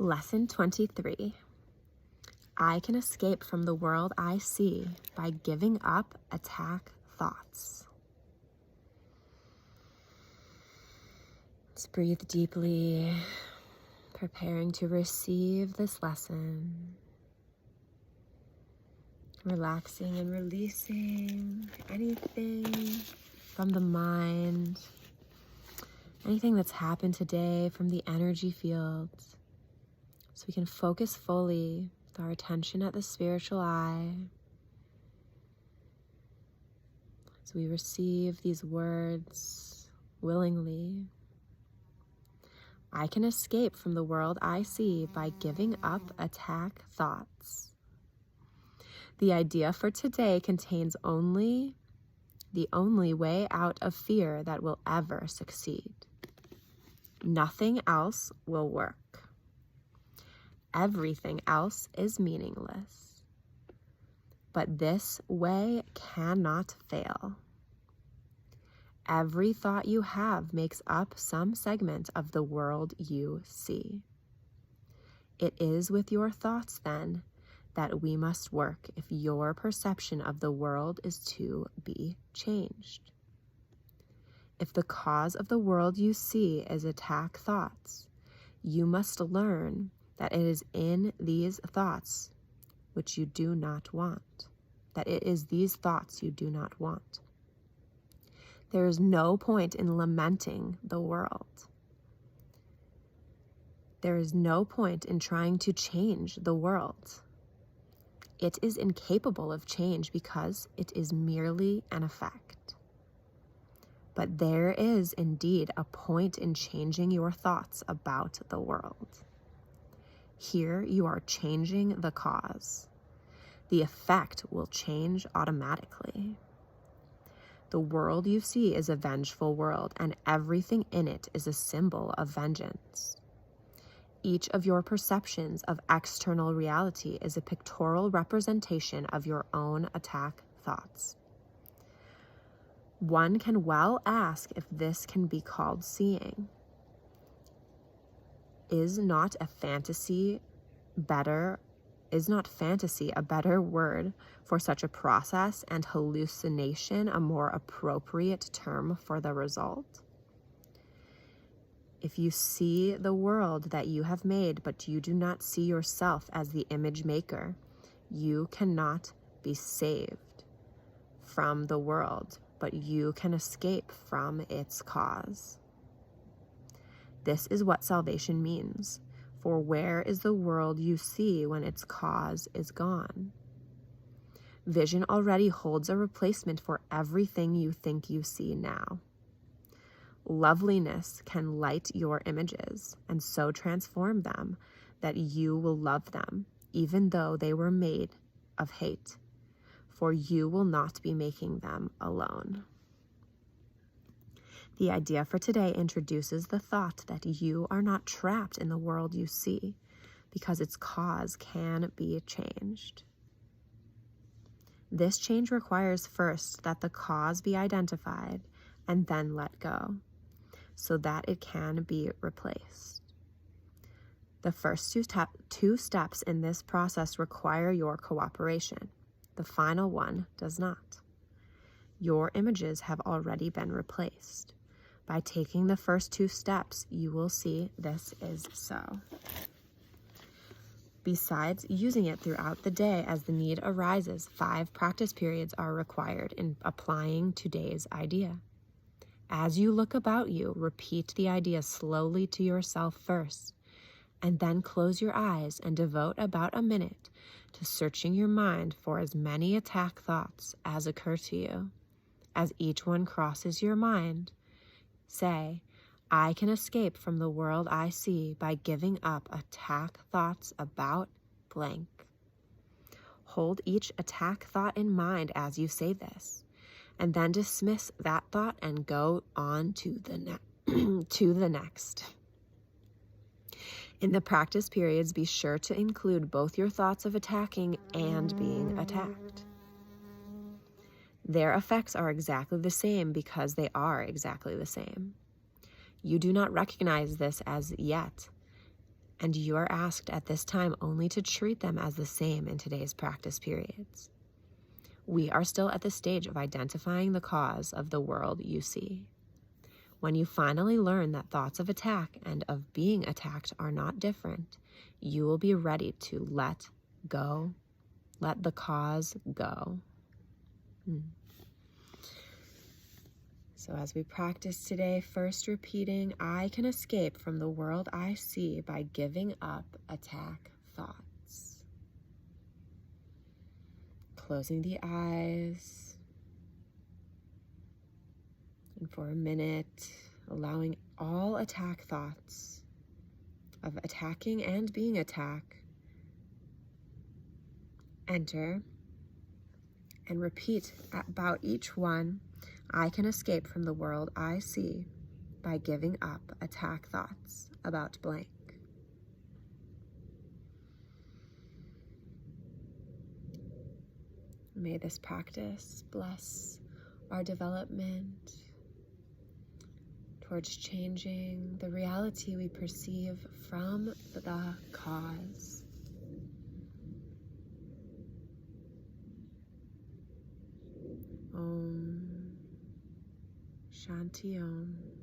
Lesson 23. I can escape from the world I see by giving up attack thoughts. Let's breathe deeply, preparing to receive this lesson. Relaxing and releasing anything from the mind, anything that's happened today from the energy fields, so we can focus fully with our attention at the spiritual eye as we receive these words willingly. I can escape from the world I see by giving up attack thoughts. The idea for today contains the only way out of fear that will ever succeed. Nothing else will work. Everything else is meaningless. But this way cannot fail. Every thought you have makes up some segment of the world you see. It is with your thoughts, then, that we must work if your perception of the world is to be changed. If the cause of the world you see is attack thoughts, you must learn that it is in these thoughts which you do not want, that it is these thoughts you do not want. There is no point in lamenting the world. There is no point in trying to change the world. It is incapable of change because it is merely an effect. But there is indeed a point in changing your thoughts about the world. Here you are changing the cause. The effect will change automatically. The world you see is a vengeful world, and everything in it is a symbol of vengeance. Each of your perceptions of external reality is a pictorial representation of your own attack thoughts. One can well ask if this can be called seeing. Is not fantasy a better word for such a process, and hallucination a more appropriate term for the result? If you see the world that you have made, but you do not see yourself as the image maker, you cannot be saved from the world, but you can escape from its cause. This is what salvation means. For where is the world you see when its cause is gone? Vision already holds a replacement for everything you think you see now. Loveliness can light your images and so transform them that you will love them, even though they were made of hate, for you will not be making them alone. The idea for today introduces the thought that you are not trapped in the world you see, because its cause can be changed. This change requires first that the cause be identified and then let go, so that it can be replaced. The first two steps in this process require your cooperation. The final one does not. Your images have already been replaced. By taking the first two steps, you will see this is so. Besides using it throughout the day as the need arises, 5 practice periods are required in applying today's idea. As you look about you, repeat the idea slowly to yourself first, and then close your eyes and devote about a minute to searching your mind for as many attack thoughts as occur to you. As each one crosses your mind, say, I can escape from the world I see by giving up attack thoughts about blank. Hold each attack thought in mind as you say this, and then dismiss that thought and go on to the next. In the practice periods, be sure to include both your thoughts of attacking and being attacked. Their effects are exactly the same because they are exactly the same. You do not recognize this as yet, and you are asked at this time only to treat them as the same in today's practice periods. We are still at the stage of identifying the cause of the world you see. When you finally learn that thoughts of attack and of being attacked are not different, you will be ready to let go, let the cause go. So as we practice today, first repeating, I can escape from the world I see by giving up attack thoughts. Closing the eyes. And for a minute, allowing all attack thoughts of attacking and being attacked enter, and repeat about each one. I can escape from the world I see by giving up attack thoughts about blank. May this practice bless our development towards changing the reality we perceive from the cause. Om Shanti Om.